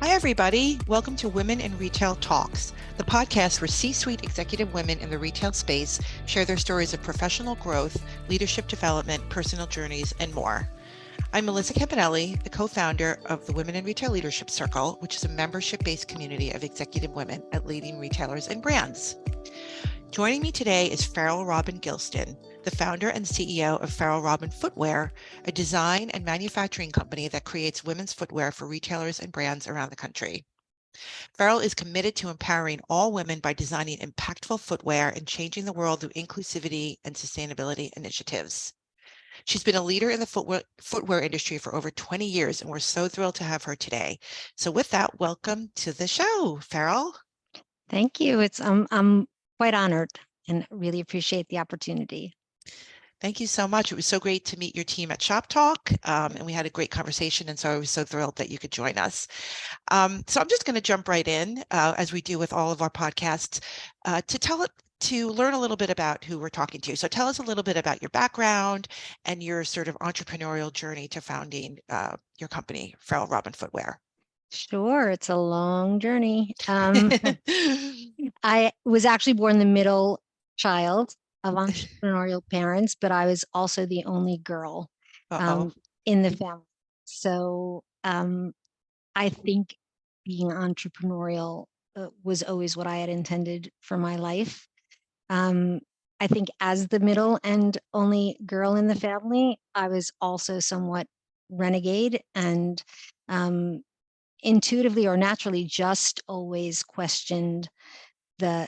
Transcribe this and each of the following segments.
Hi, everybody. Welcome to Women in Retail Talks, the podcast where C-suite executive women in the retail space share their stories of professional growth, leadership development, personal journeys, and more. I'm Melissa Campanelli, the co-founder of the Women in Retail Leadership Circle, which is a membership-based community of executive women at leading retailers and brands. Joining me today is Faryl Robin Gilston, the founder and CEO of Faryl Robin Footwear, a design and manufacturing company that creates women's footwear for retailers and brands around the country. Faryl is committed to empowering all women by designing impactful footwear and changing the world through inclusivity and sustainability initiatives. She's been a leader in the footwear industry for over 20 years, and we're so thrilled to have her today. So with that, welcome to the show, Faryl. Thank you. I'm quite honored and really appreciate the opportunity. Thank you so much. It was so great to meet your team at Shop Talk, and we had a great conversation, and so I was so thrilled that you could join us. So I'm just going to jump right in, as we do with all of our podcasts, to learn a little bit about who we're talking to. So tell us a little bit about your background and your sort of entrepreneurial journey to founding your company, Faryl Robin Footwear. Sure, it's a long journey. I was actually born the middle child of entrepreneurial parents, but I was also the only girl in the family. So I think being entrepreneurial was always what I had intended for my life. I think as the middle and only girl in the family, I was also somewhat renegade and intuitively or naturally just always questioned the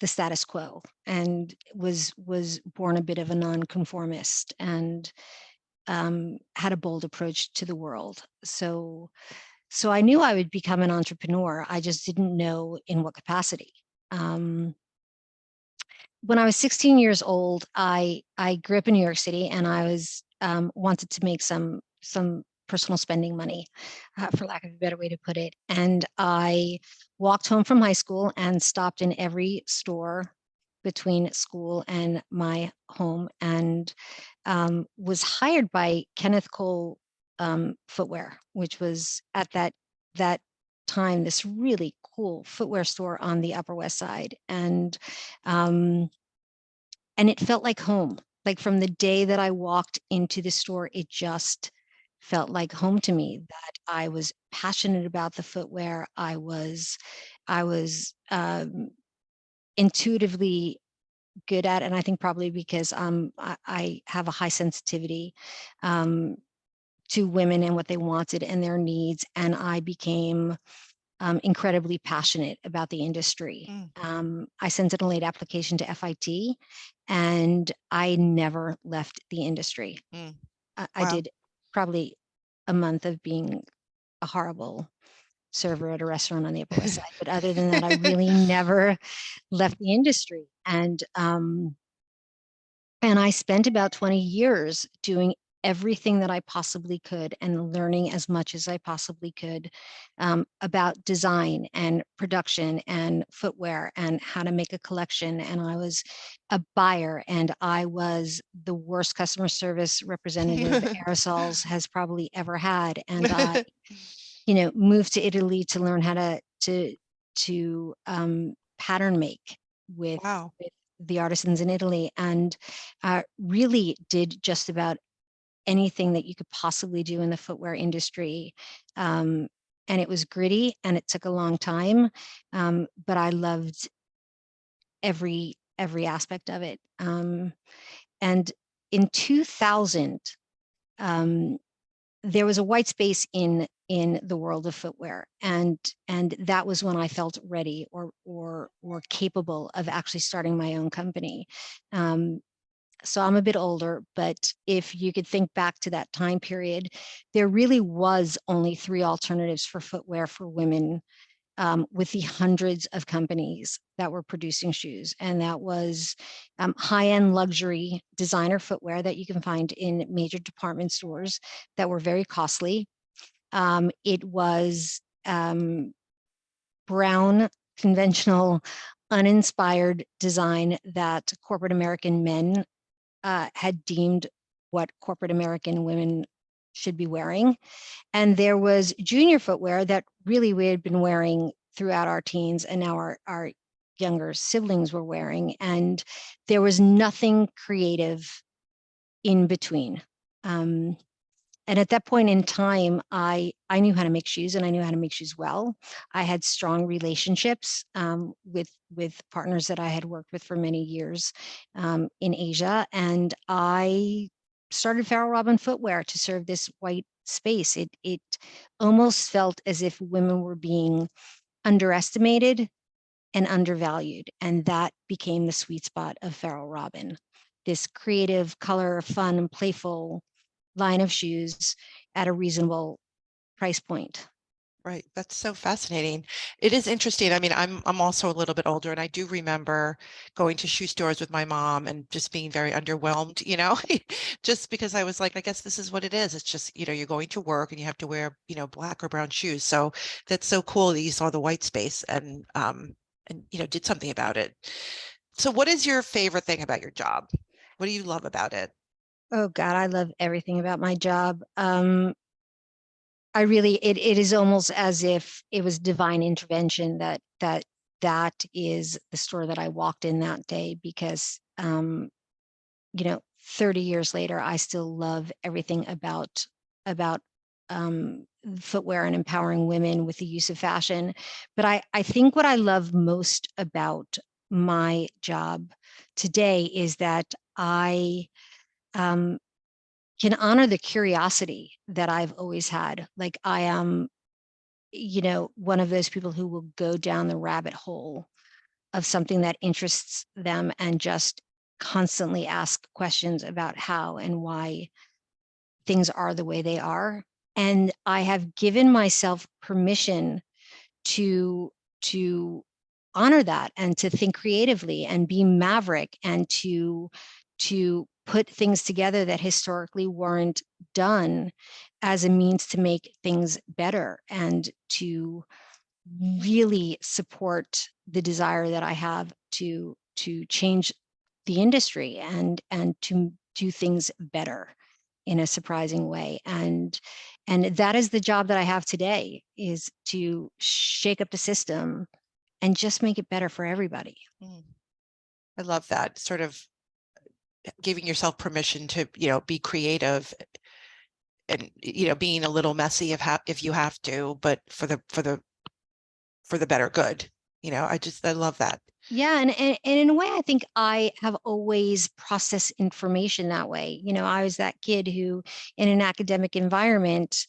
status quo and was born a bit of a nonconformist and had a bold approach to the world. So I knew I would become an entrepreneur. I just didn't know in what capacity. When I was 16 years old, I grew up in New York City, and I was wanted to make some personal spending money, for lack of a better way to put it. And I walked home from high school and stopped in every store between school and my home, and was hired by Kenneth Cole Footwear, which was at that time this really cool footwear store on the Upper West Side. And it felt like home. Like from the day that I walked into the store, it just felt like home to me, that I was passionate about the footwear. I was intuitively good at, and I think probably because I have a high sensitivity to women and what they wanted and their needs, and I became incredibly passionate about the industry. I sent in a late application to FIT, and I never left the industry. I did probably a month of being a horrible server at a restaurant on the Upper West Side, but other than that, I really never left the industry. And I spent about 20 years doing everything that I possibly could and learning as much as I possibly could about design and production and footwear and how to make a collection. And I was a buyer, and I was the worst customer service representative Aerosols has probably ever had. And I, moved to Italy to learn how to pattern make with the artisans in Italy, and really did just about anything that you could possibly do in the footwear industry. And it was gritty and it took a long time, but I loved every aspect of it. And in 2000, there was a white space in the world of footwear, and that was when I felt ready or capable of actually starting my own company. So I'm a bit older, but if you could think back to that time period, there really was only 3 alternatives for footwear for women, with the hundreds of companies that were producing shoes. And that was high-end luxury designer footwear that you can find in major department stores that were very costly. It was brown, conventional, uninspired design that corporate American men had deemed what corporate American women should be wearing. And there was junior footwear that really we had been wearing throughout our teens, and now our younger siblings were wearing. And there was nothing creative in between. And at that point in time, I knew how to make shoes, and I knew how to make shoes well. I had strong relationships with partners that I had worked with for many years in Asia, and I started Faryl Robin Footwear to serve this white space. It almost felt as if women were being underestimated and undervalued, and that became the sweet spot of Faryl Robin. This creative, color, fun, and playful line of shoes at a reasonable price point. Right. That's so fascinating. It is interesting. I mean, I'm also a little bit older, and I do remember going to shoe stores with my mom and just being very underwhelmed, just because I was like, I guess this is what it is. It's just, you're going to work and you have to wear, black or brown shoes. So that's so cool that you saw the white space and did something about it. So what is your favorite thing about your job? What do you love about it? Oh God, I love everything about my job. I really, it is almost as if it was divine intervention that is the store that I walked in that day, because 30 years later, I still love everything about footwear and empowering women with the use of fashion. But I think what I love most about my job today is that I can honor the curiosity that I've always had. Like, I am, one of those people who will go down the rabbit hole of something that interests them and just constantly ask questions about how and why things are the way they are. And I have given myself permission to honor that and to think creatively and be maverick and to put things together that historically weren't done as a means to make things better, and to really support the desire that I have to change the industry and to do things better in a surprising way. And that is the job that I have today, is to shake up the system and just make it better for everybody. I love that, sort of giving yourself permission to, be creative and, being a little messy if you have to, but for the better good. I love that. Yeah, and in a way, I think I have always processed information that way. I was that kid who, in an academic environment,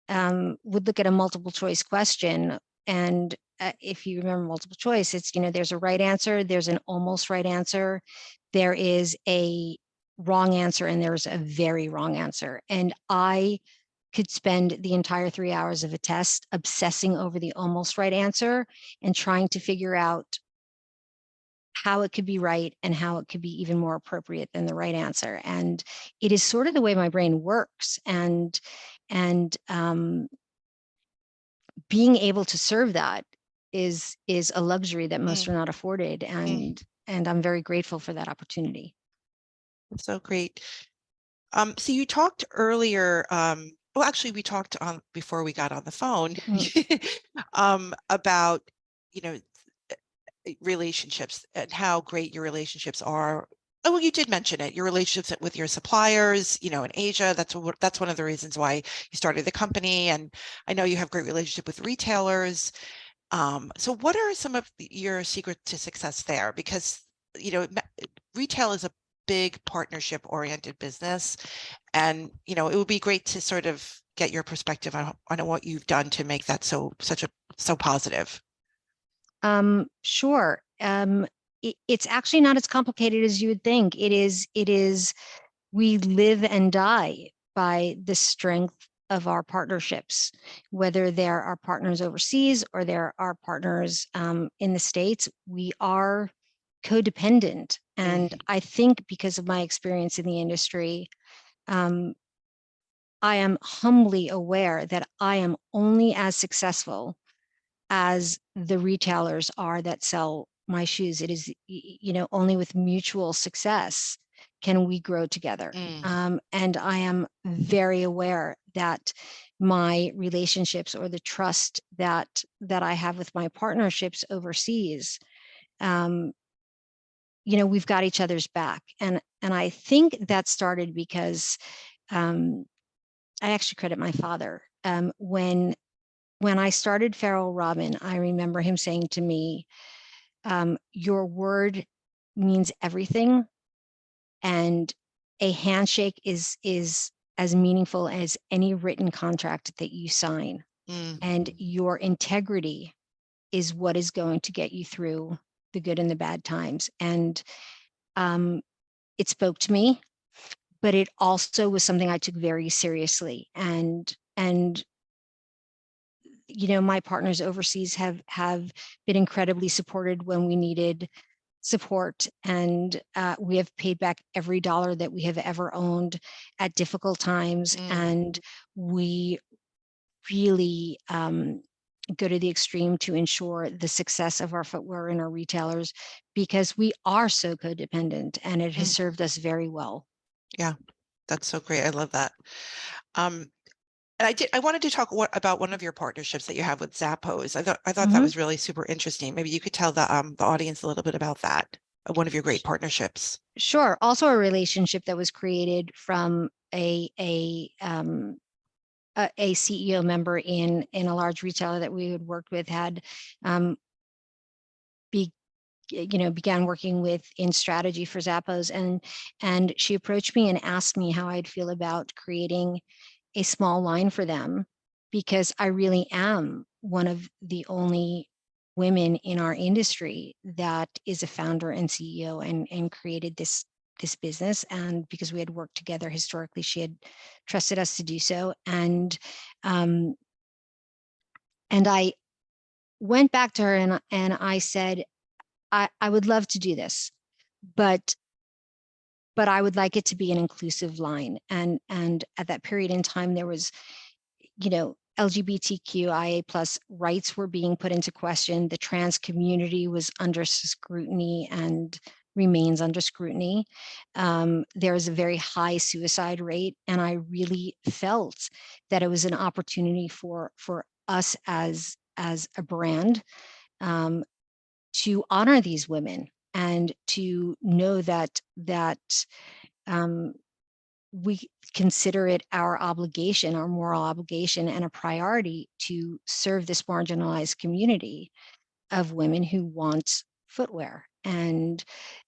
would look at a multiple choice question, and if you remember multiple choice, it's, there's a right answer, there's an almost right answer, there is a wrong answer, and there's a very wrong answer. And I could spend the entire 3 hours of a test obsessing over the almost right answer and trying to figure out how it could be right and how it could be even more appropriate than the right answer. And it is sort of the way my brain works. And being able to serve that is a luxury that most are not afforded. And I'm very grateful for that opportunity. That's so great. So you talked earlier, well, actually we talked on before we got on the phone, about, relationships and how great your relationships are. Oh, well, you did mention it, your relationships with your suppliers, in Asia. That's one of the reasons why you started the company. And I know you have great relationship with retailers. So what are some of your secrets to success there? Because, retail is a big partnership oriented business. And, it would be great to sort of get your perspective on what you've done to make that so positive. Sure. It's actually not as complicated as you would think. It is, we live and die by the strength of our partnerships, whether they're our partners overseas or they're our partners in the States. We are codependent. And I think because of my experience in the industry, I am humbly aware that I am only as successful as the retailers are that sell my shoes. It is, only with mutual success can we grow together? And I am very aware that my relationships, or the trust that I have with my partnerships overseas, we've got each other's back. And I think that started because I actually credit my father. When I started Faryl Robin, I remember him saying to me, your word means everything, and a handshake is as meaningful as any written contract that you sign. And your integrity is what is going to get you through the good and the bad times. And it spoke to me, but it also was something I took very seriously. And my partners overseas have been incredibly supported when we needed support, and we have paid back every dollar that we have ever owned at difficult times. And we really go to the extreme to ensure the success of our footwear and our retailers, because we are so codependent, and it has served us very well. Yeah, that's so great. I love that. And I wanted to talk about one of your partnerships that you have with Zappos. I thought that was really super interesting. Maybe you could tell the audience a little bit about that. One of your great partnerships. Sure. Also a relationship that was created from a CEO member in a large retailer that we had worked with had began working with in strategy for Zappos, and she approached me and asked me how I'd feel about creating a small line for them, because I really am one of the only women in our industry that is a founder and CEO and created this business. And because we had worked together historically, she had trusted us to do so. And I went back to her and I said, I would love to do this, but I would like it to be an inclusive line. And at that period in time, there was, LGBTQIA plus rights were being put into question. The trans community was under scrutiny and remains under scrutiny. There is a very high suicide rate, and I really felt that it was an opportunity for us as a brand to honor these women, and to know that we consider it our obligation, our moral obligation, and a priority to serve this marginalized community of women who want footwear. And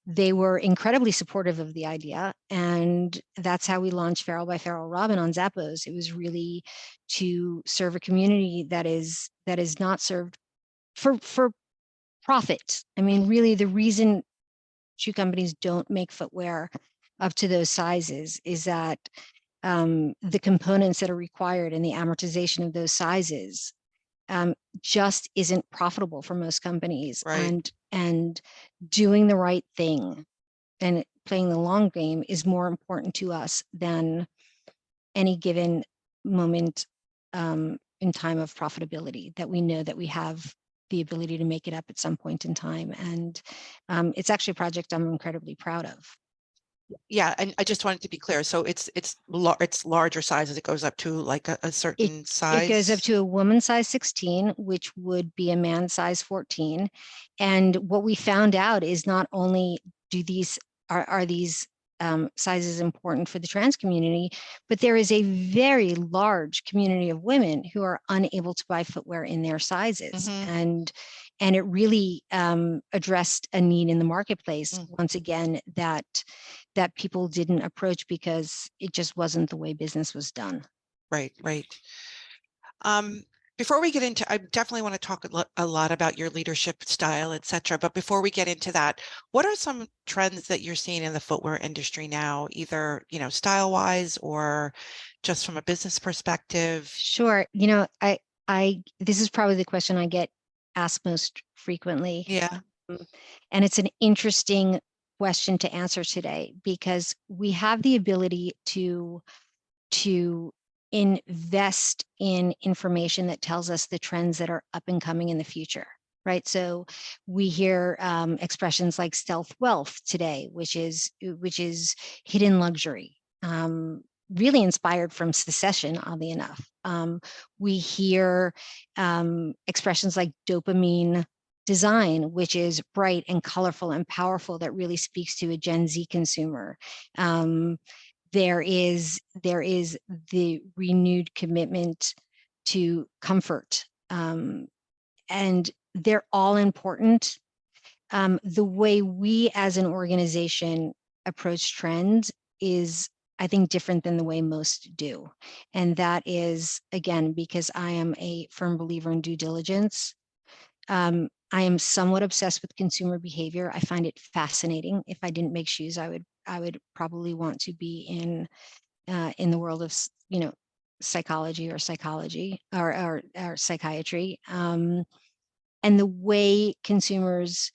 they were incredibly supportive of the idea. And that's how we launched Faryl by Faryl Robin on Zappos. It was really to serve a community that is not served for profit. I mean, really, the reason shoe companies don't make footwear up to those sizes is that the components that are required and the amortization of those sizes just isn't profitable for most companies. Right. And doing the right thing and playing the long game is more important to us than any given moment in time of profitability, that we know that we have the ability to make it up at some point in time. And it's actually a project I'm incredibly proud of. Yeah, and I just wanted to be clear. So it's larger sizes. It goes up to like a certain size. It goes up to a woman's size 16, which would be a man's size 14. And what we found out is not only are these sizes important for the trans community, but there is a very large community of women who are unable to buy footwear in their sizes. And it really addressed a need in the marketplace, once again, that people didn't approach because it just wasn't the way business was done. Right. Before we get into, I definitely want to talk a lot about your leadership style, etc. But before we get into that, what are some trends that you're seeing in the footwear industry now, either, style wise or just from a business perspective? Sure. This is probably the question I get asked most frequently. Yeah. And it's an interesting question to answer today, because we have the ability to invest in information that tells us the trends that are up and coming in the future. right? So we hear expressions like stealth wealth today, which is hidden luxury, really inspired from Secession, oddly enough. We hear expressions like dopamine design, which is bright and colorful and powerful, that really speaks to a Gen Z consumer. There is the renewed commitment to comfort, and they're all important. The way we as an organization approach trends is, I think, different than the way most do. And that is, again, because I am a firm believer in due diligence. I am somewhat obsessed with consumer behavior. I find it fascinating. If I didn't make shoes, I would probably want to be in the world of, psychology or psychiatry. And the way consumers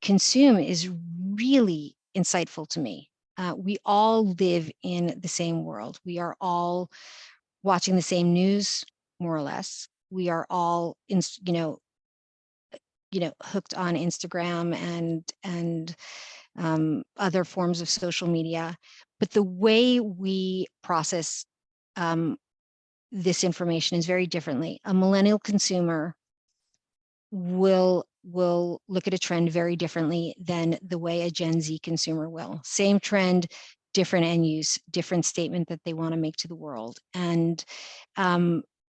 consume is really insightful to me. We all live in the same world. We are all watching the same news, more or less. We are all hooked on Instagram and other forms of social media. But the way we process this information is very differently. A millennial consumer will look at a trend very differently than the way a Gen Z consumer will. Same trend, different end use, different statement that they want to make to the world. And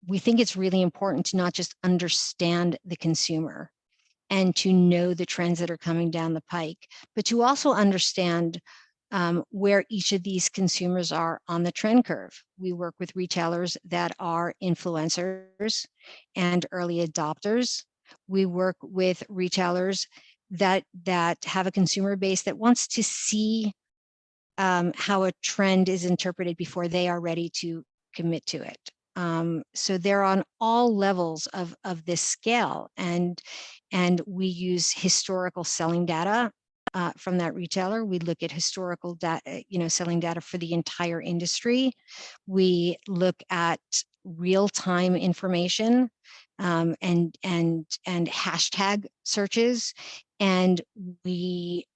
we think it's really important to not just understand the consumer and to know the trends that are coming down the pike, but to also understand where each of these consumers are on the trend curve. We work with retailers that are influencers and early adopters. We work with retailers that have a consumer base that wants to see how a trend is interpreted before they are ready to commit to it. So they're on all levels of this scale, and we use historical selling data from that retailer. We look at historical data, selling data for the entire industry. We look at real-time information and hashtag searches, and we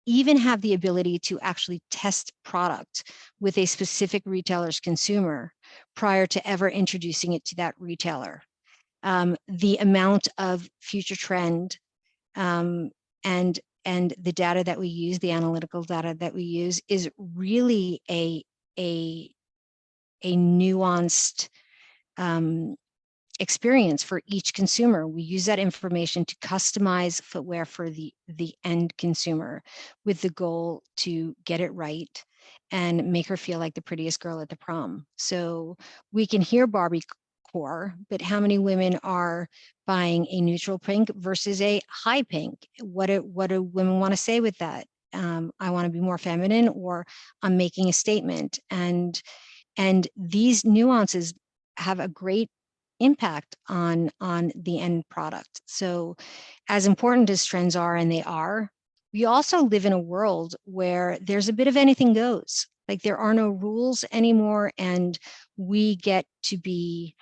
even have the ability to actually test product with a specific retailer's consumer prior to ever introducing it to that retailer. The amount of future trend and the data that we use, the analytical data that we use, is really a nuanced experience for each consumer. We use that information to customize footwear for the end consumer, with the goal to get it right and make her feel like the prettiest girl at the prom. So we can hear Barbie core, but how many women are buying a neutral pink versus a high pink? What do women want to say with that? I want to be more feminine, or I'm making a statement. And these nuances have a great impact on the end product. So as important as trends are, and they are, we also live in a world where there's a bit of anything goes. Like, there are no rules anymore, and we get to be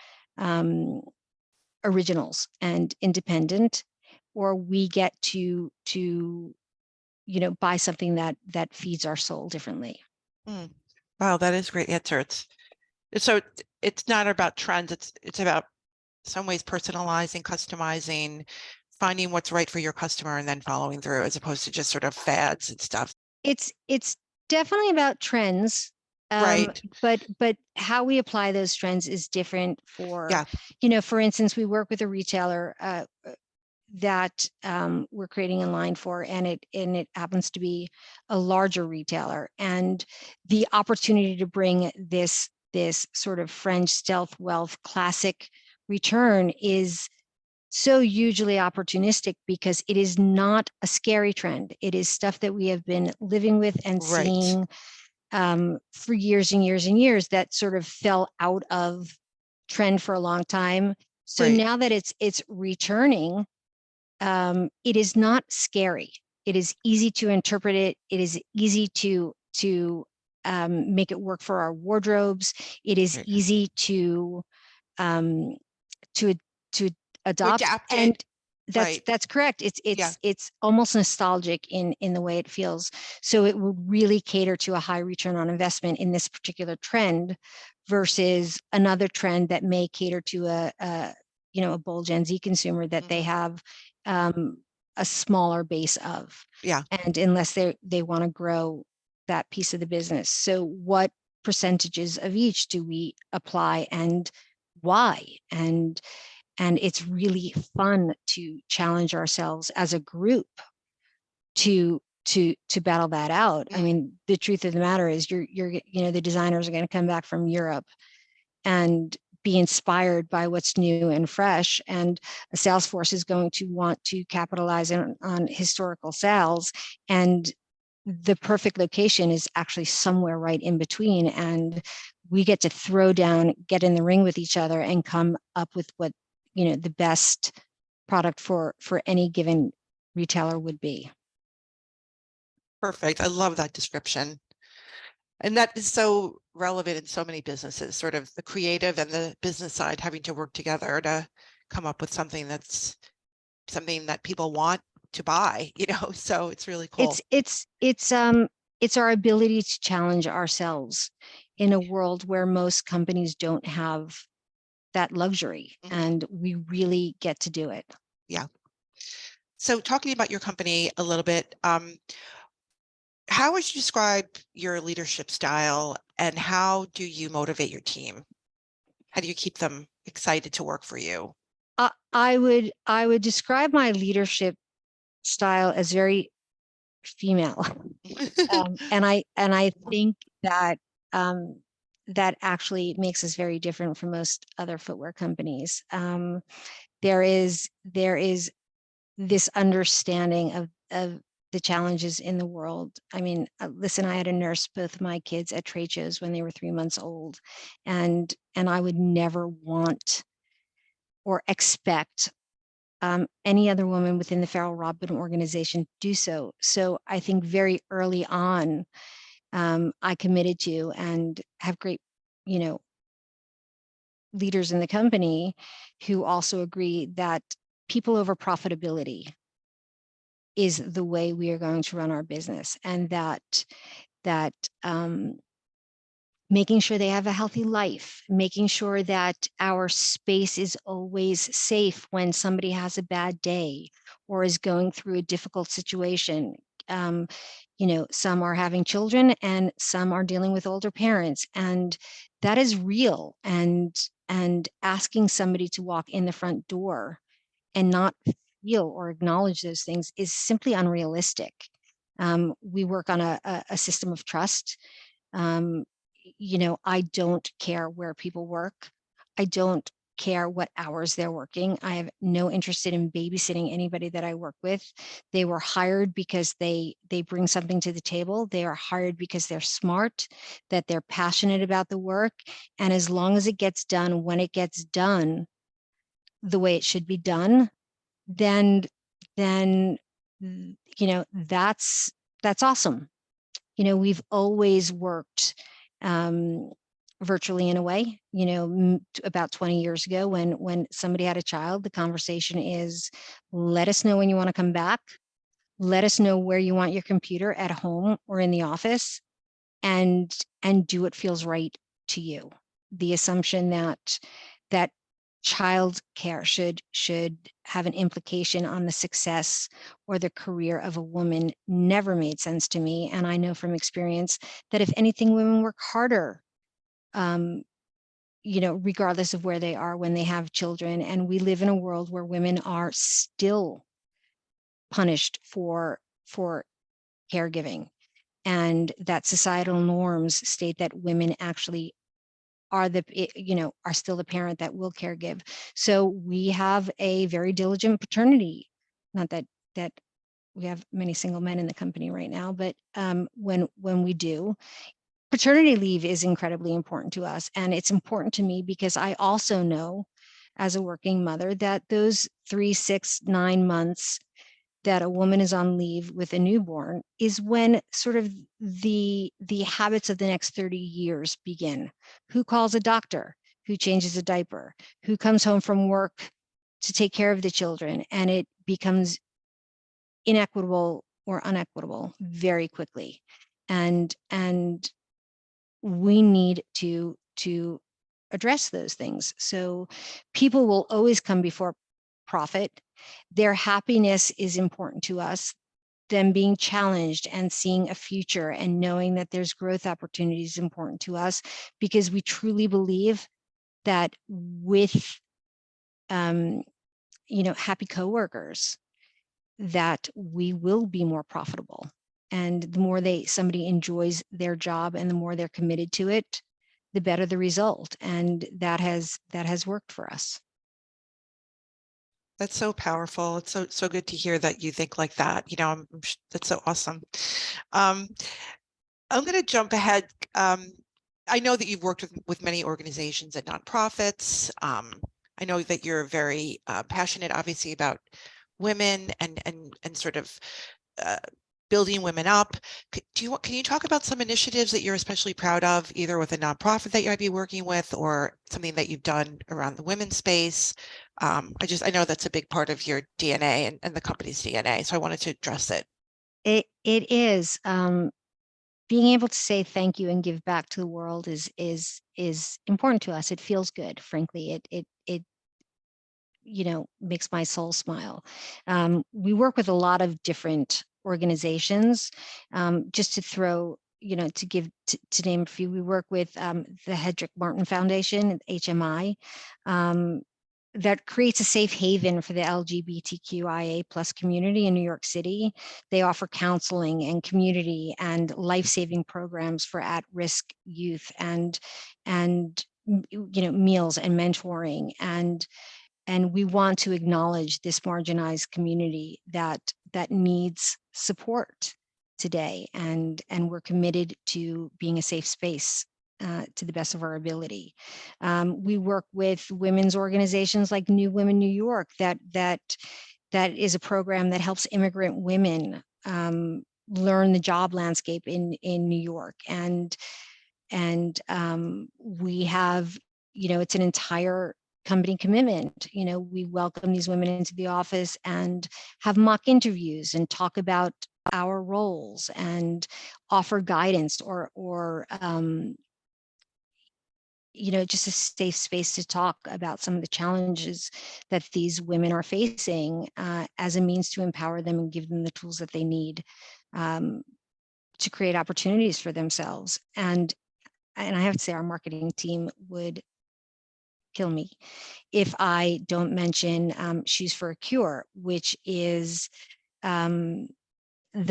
originals and independent, or we get to buy something that feeds our soul differently. Wow, that is a great answer. So it's not about trends. It's about some ways personalizing, customizing, finding what's right for your customer, and then following through, as opposed to just sort of fads and stuff. It's definitely about trends, Right. but how we apply those trends is different for, for instance, we work with a retailer that we're creating a line for, and it happens to be a larger retailer, and the opportunity to bring this sort of French stealth wealth classic return is so hugely opportunistic, because it is not a scary trend. It is stuff that we have been living with and seeing for years and years and years, that sort of fell out of trend for a long time. So now that it's returning, it is not scary. It is easy to interpret it. It is easy to make it work for our wardrobes. It is easy to adopt. Adapted. And Right. that's correct. Yeah. It's almost nostalgic in the way it feels. So it will really cater to a high return on investment in this particular trend versus another trend that may cater to a bold Gen Z consumer that they have a smaller base of. Yeah. And unless they want to grow that piece of the business. So what percentages of each do we apply and why? And it's really fun to challenge ourselves as a group to battle that out. I mean, the truth of the matter is the designers are going to come back from Europe and be inspired by what's new and fresh, and a sales force is going to want to capitalize on historical sales, and the perfect location is actually somewhere right in between, and we get to throw down, get in the ring with each other, and come up with what the best product for any given retailer would be. Perfect. I love that description. And that is so relevant in so many businesses, sort of the creative and the business side having to work together to come up with something that's something that people want to buy, so it's really cool. It's our ability to challenge ourselves in a world where most companies don't have that luxury, and we really get to do it. Yeah. So talking about your company a little bit, how would you describe your leadership style, and how do you motivate your team? How do you keep them excited to work for you? I would describe my leadership style as very female, and I think that that actually makes us very different from most other footwear companies. There is this understanding of the challenges in the world. I mean, listen, I had to nurse both of my kids at trade shows when they were 3 months old, and I would never want or expect any other woman within the Faryl Robin organization do so. So I think very early on, I committed to, and have great, leaders in the company who also agree that people over profitability is the way we are going to run our business, and that making sure they have a healthy life, making sure that our space is always safe when somebody has a bad day or is going through a difficult situation. Some are having children and some are dealing with older parents, and that is real. And asking somebody to walk in the front door and not feel or acknowledge those things is simply unrealistic. We work on a system of trust. I don't care where people work. I don't care what hours they're working. I have no interest in babysitting anybody that I work with. They were hired because they bring something to the table. They are hired because they're smart, that they're passionate about the work. And as long as it gets done when it gets done the way it should be done, then that's awesome. We've always worked virtually in a way. About 20 years ago, when somebody had a child, the conversation is, let us know when you want to come back. Let us know where you want your computer, at home or in the office, and do what feels right to you. The assumption that child care should have an implication on the success or the career of a woman never made sense to me. And I know from experience that if anything, women work harder, regardless of where they are when they have children. And we live in a world where women are still punished for caregiving, and that societal norms state that women actually are still the parent that will caregive. So we have a very diligent paternity. Not that we have many single men in the company right now, but when we do, paternity leave is incredibly important to us. And it's important to me because I also know, as a working mother, that those 3, 6, 9 months that a woman is on leave with a newborn is when sort of the habits of the next 30 years begin. Who calls a doctor? Who changes a diaper? Who comes home from work to take care of the children, and it becomes inequitable or unequitable very quickly. And we need to address those things. So people will always come before profit. Their happiness is important to us. Them being challenged and seeing a future and knowing that there's growth opportunities is important to us, because we truly believe that with happy coworkers, that we will be more profitable. And the more somebody enjoys their job and the more they're committed to it, the better the result. And that has worked for us. That's so powerful. It's so good to hear that you think like that. That's so awesome. Um, I'm going to jump ahead. I know that you've worked with many organizations and nonprofits. I know that you're very passionate, obviously, about women and sort of building women up. Can you talk about some initiatives that you're especially proud of, either with a nonprofit that you might be working with or something that you've done around the women's space? I know that's a big part of your DNA and the company's DNA, so I wanted to address it. It is. Being able to say thank you and give back to the world is important to us. It feels good, frankly. It makes my soul smile. We work with a lot of different organizations. Just to throw, to name a few, we work with the Hedrick Martin Foundation, HMI, that creates a safe haven for the LGBTQIA plus community in New York City. They offer counseling and community and life-saving programs for at-risk youth and meals and mentoring. And we want to acknowledge this marginalized community that needs support today. And we're committed to being a safe space to the best of our ability. We work with women's organizations like New Women New York, that is a program that helps immigrant women learn the job landscape in New York. And we have, it's an entire company commitment. We welcome these women into the office and have mock interviews and talk about our roles and offer guidance or just a safe space to talk about some of the challenges that these women are facing as a means to empower them and give them the tools that they need to create opportunities for themselves. And I have to say, our marketing team would kill me if I don't mention Shoes for a Cure, which is the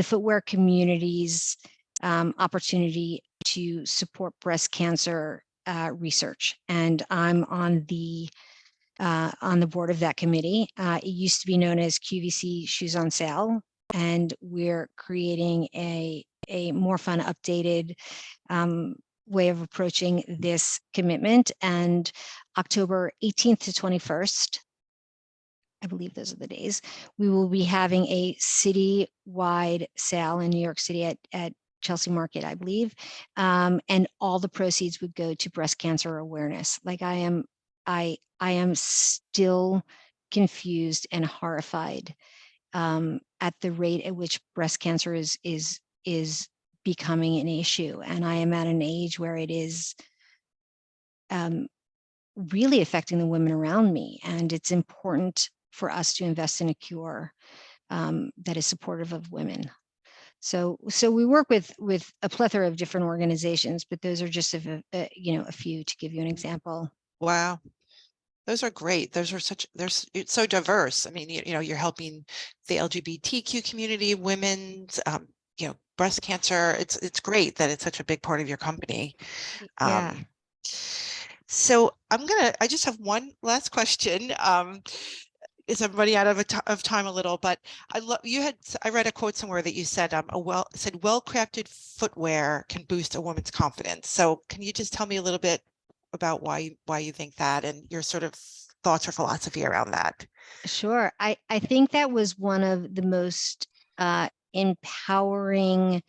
footwear community's opportunity to support breast cancer research. And I'm on the board of that committee. It used to be known as QVC Shoes on Sale, and we're creating a more fun, updated way of approaching this commitment. And October 18th to 21st, I believe those are the days, we will be having a city-wide sale in New York City at Chelsea Market, I believe. And all the proceeds would go to breast cancer awareness. Like I am still confused and horrified at the rate at which breast cancer is becoming an issue. And I am at an age where it is really affecting the women around me. And it's important for us to invest in a cure that is supportive of women. So we work with a plethora of different organizations, but those are just a few to give you an example. Wow. Those are great. It's so diverse. I mean, you're helping the LGBTQ community, women's, breast cancer. It's great that it's such a big part of your company. Yeah. So I just have one last question. Is I'm running out of time a little, but I read a quote somewhere that you said well-crafted footwear can boost a woman's confidence. So can you just tell me a little bit about why you think that and your sort of thoughts or philosophy around that? Sure. I think that was one of the most empowering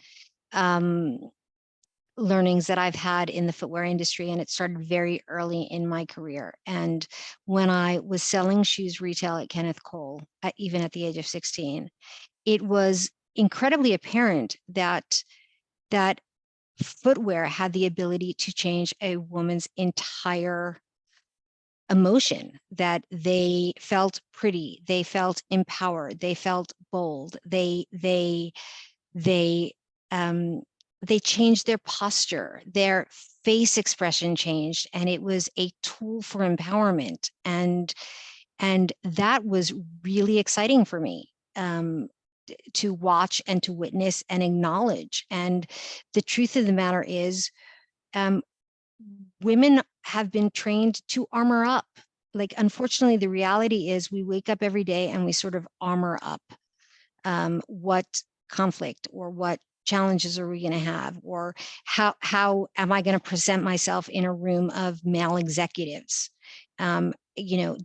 learnings that I've had in the footwear industry, and it started very early in my career. And when I was selling shoes retail at Kenneth Cole, even at the age of 16, it was incredibly apparent that footwear had the ability to change a woman's entire emotion, that they felt pretty, they felt empowered, they felt bold, they changed their posture, their face expression changed, and it was a tool for empowerment. And that was really exciting for me, to watch and to witness and acknowledge. And the truth of the matter is, women have been trained to armor up. Like, unfortunately, the reality is we wake up every day and we sort of armor up. What conflict or what challenges are we going to have, or how am I going to present myself in a room of male executives? You know,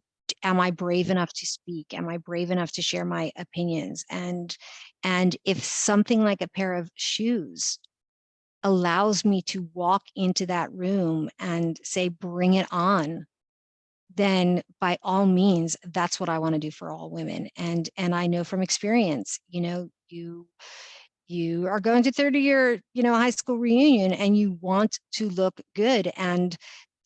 am I brave enough to speak? Am I brave enough to share my opinions? And if something like a pair of shoes allows me to walk into that room and say, bring it on, then by all means, that's what I want to do for all women. And I know from experience, you are going to 30-year, high school reunion, and you want to look good. And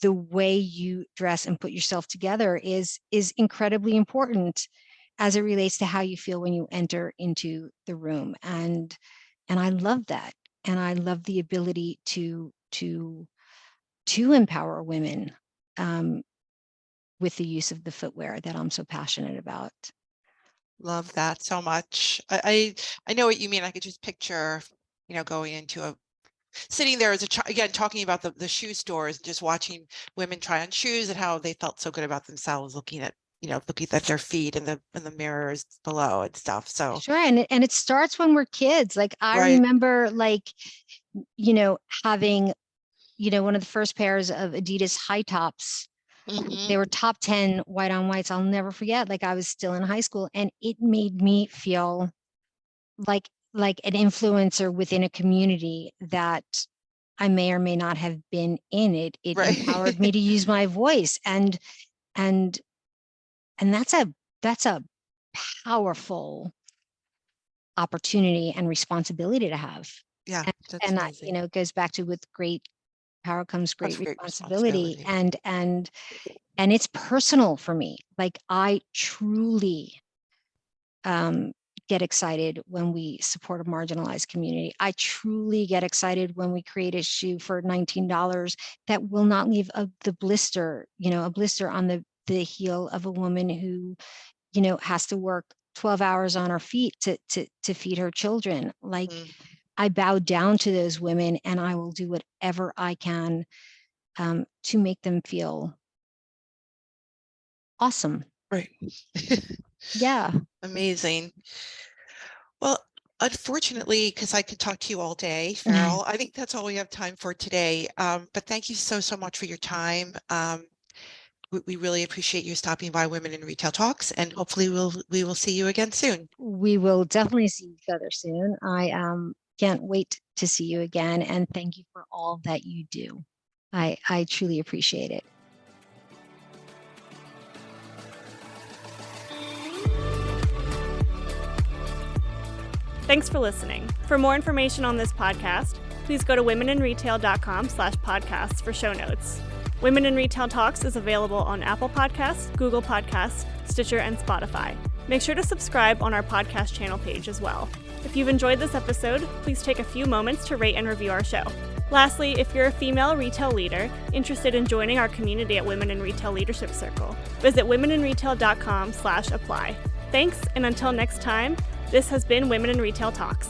the way you dress and put yourself together is incredibly important as it relates to how you feel when you enter into the room. And I love that. And I love the ability to empower women, with the use of the footwear that I'm so passionate about. Love that so much. I know what you mean. I could just picture, going into sitting there as a child, again, talking about the shoe stores, just watching women try on shoes and how they felt so good about themselves, looking at their feet and the mirrors below and stuff. So sure. And it starts when we're kids. Like, I right. remember, having, one of the first pairs of Adidas high tops. Mm-hmm. They were top 10 white on whites. I'll never forget. Like, I was still in high school, and it made me feel like an influencer within a community that I may or may not have been in. It Right. empowered me to use my voice, and that's a powerful opportunity and responsibility to have. Yeah, that's and amazing. it goes back to, with great power comes great Great responsibility. responsibility. And it's personal for me. Like, I truly get excited when we support a marginalized community. I truly get excited when we create a shoe for $19 that will not leave a blister on the heel of a woman who, has to work 12 hours on her feet to feed her children. Like, I bow down to those women, and I will do whatever I can to make them feel awesome. Right. Yeah. Amazing. Well, unfortunately, because I could talk to you all day, Faryl, I think that's all we have time for today. But thank you so much for your time. We really appreciate you stopping by Women in Retail Talks, and hopefully we will see you again soon. We will definitely see each other soon. I can't wait to see you again, and thank you for all that you do. I truly appreciate it. Thanks for listening. For more information on this podcast, please go to womeninretail.com/podcasts for show notes. Women in Retail Talks is available on Apple Podcasts, Google Podcasts, Stitcher, and Spotify. Make sure to subscribe on our podcast channel page as well. If you've enjoyed this episode, please take a few moments to rate and review our show. Lastly, if you're a female retail leader interested in joining our community at Women in Retail Leadership Circle, visit womeninretail.com/apply. Thanks, and until next time, this has been Women in Retail Talks.